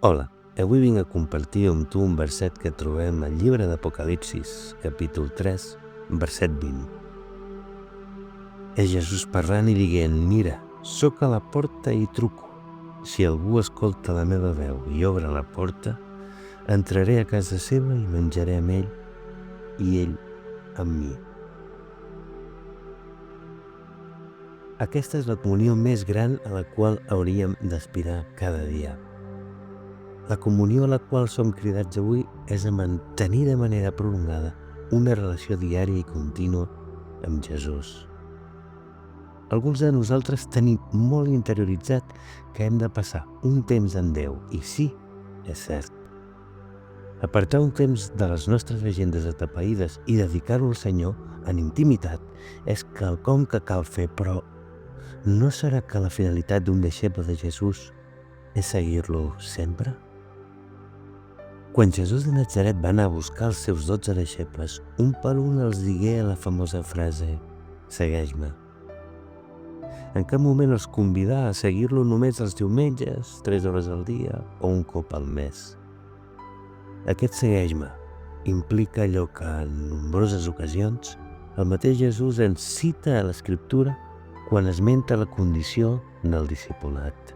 Hola, avui vinc a compartir amb tu un verset que trobem al llibre d'Apocalipsis, capítol 3, verset 20. És Jesús parlant i dient: mira, sóc a la porta i truco. Si algú escolta la meva veu i obre la porta, entraré a casa seva i menjaré amb ell i ell amb mi. Aquesta és la comunió més gran a la qual hauríem d'aspirar cada dia. La comunió a la qual som cridats avui és a mantenir de manera prolongada una relació diària i contínua amb Jesús. Alguns de nosaltres tenim molt interioritzat que hem de passar un temps en Déu, i sí, és cert. Apartar un temps de les nostres agendes atapeïdes i dedicar-ho al Senyor en intimitat és quelcom que cal fer, però no serà que la finalitat d'un deixeble de Jesús és seguir-lo sempre? Quan Jesús de Natzaret va anar a buscar els seus 12 deixebles, un per un els digué la famosa frase: segueix-me. En cap moment els convidà a seguir-lo només els diumenges, 3 hores al dia o un cop al mes. Aquest segueix-me implica allò que en nombroses ocasions el mateix Jesús ens cita a l'Escriptura quan esmenta la condició del discipulat.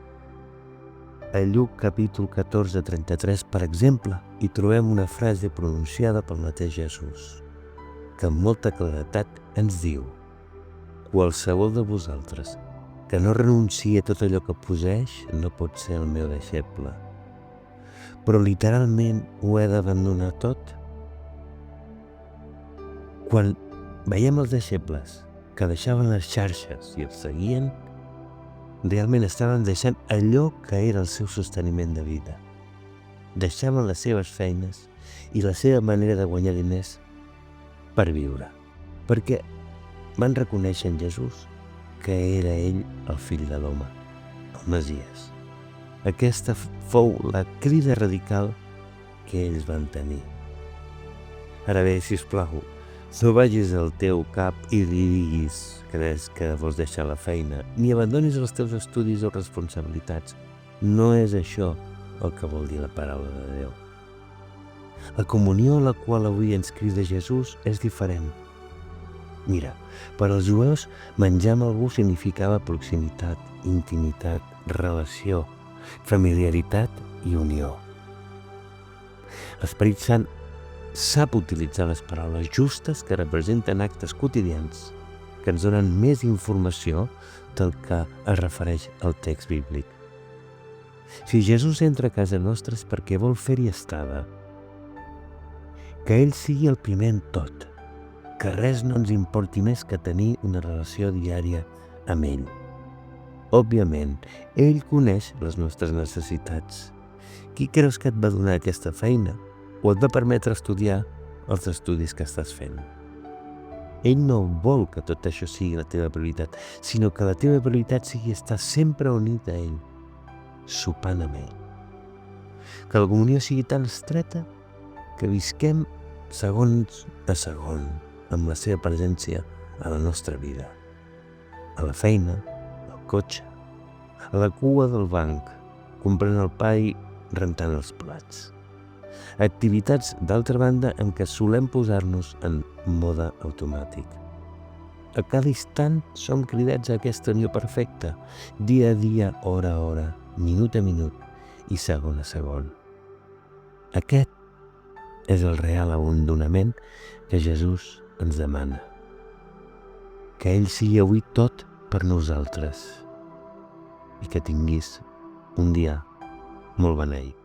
A Lluc capítol 14:33, per exemple, hi trobem una frase pronunciada pel mateix Jesús, que amb molta claretat ens diu: qualsevol de vosaltres que no renunciï a tot allò que posseeix no pot ser el meu deixeble. Però literalment ho he d'abandonar tot? Quan veiem els deixebles que deixaven les xarxes i els seguien, realment estaven deixant allò que era el seu sosteniment de vida. Deixaven les seves feines i la seva manera de guanyar diners per viure, perquè van reconèixer en Jesús que era ell el fill de l'home, el Messies. Aquesta fou la crida radical que ells van tenir. Ara bé, sisplau, no vagis al teu cap i li diguis que vols deixar la feina, ni abandonis els teus estudis o responsabilitats. No és això el que vol dir la paraula de Déu. La comunió a la qual avui ens crida Jesús és diferent. Mira, per als jueus menjar amb algú significava proximitat, intimitat, relació, familiaritat i unió. L'Esperit Sant sap utilitzar les paraules justes que representen actes quotidians que ens donen més informació del que es refereix al text bíblic. Si Jesús entra a casa nostra és perquè vol fer-hi estada. Que ell sigui el primer en tot, que res no ens importi més que tenir una relació diària amb ell. Òbviament, ell coneix les nostres necessitats. Qui creus que et va donar aquesta feina o et va permetre estudiar els estudis que estàs fent? Ell no vol que tot això sigui la teva prioritat, sinó que la teva prioritat sigui estar sempre unit a ell, sopant amb ell. Que la comunió sigui tan estreta que visquem segons a segon amb la seva presència a la nostra vida, a la feina, al cotxe, a la cua del banc, comprant el pa i rentant els plats. Activitats, d'altra banda, en què solem posar-nos en mode automàtic. A cada instant som cridats a aquesta unió perfecta, dia a dia, hora a hora, minut a minut i segon a segon. Aquest és el real abandonament que Jesús ens demana. Que ell sigui avui tot per nosaltres i que tinguis un dia molt beneït.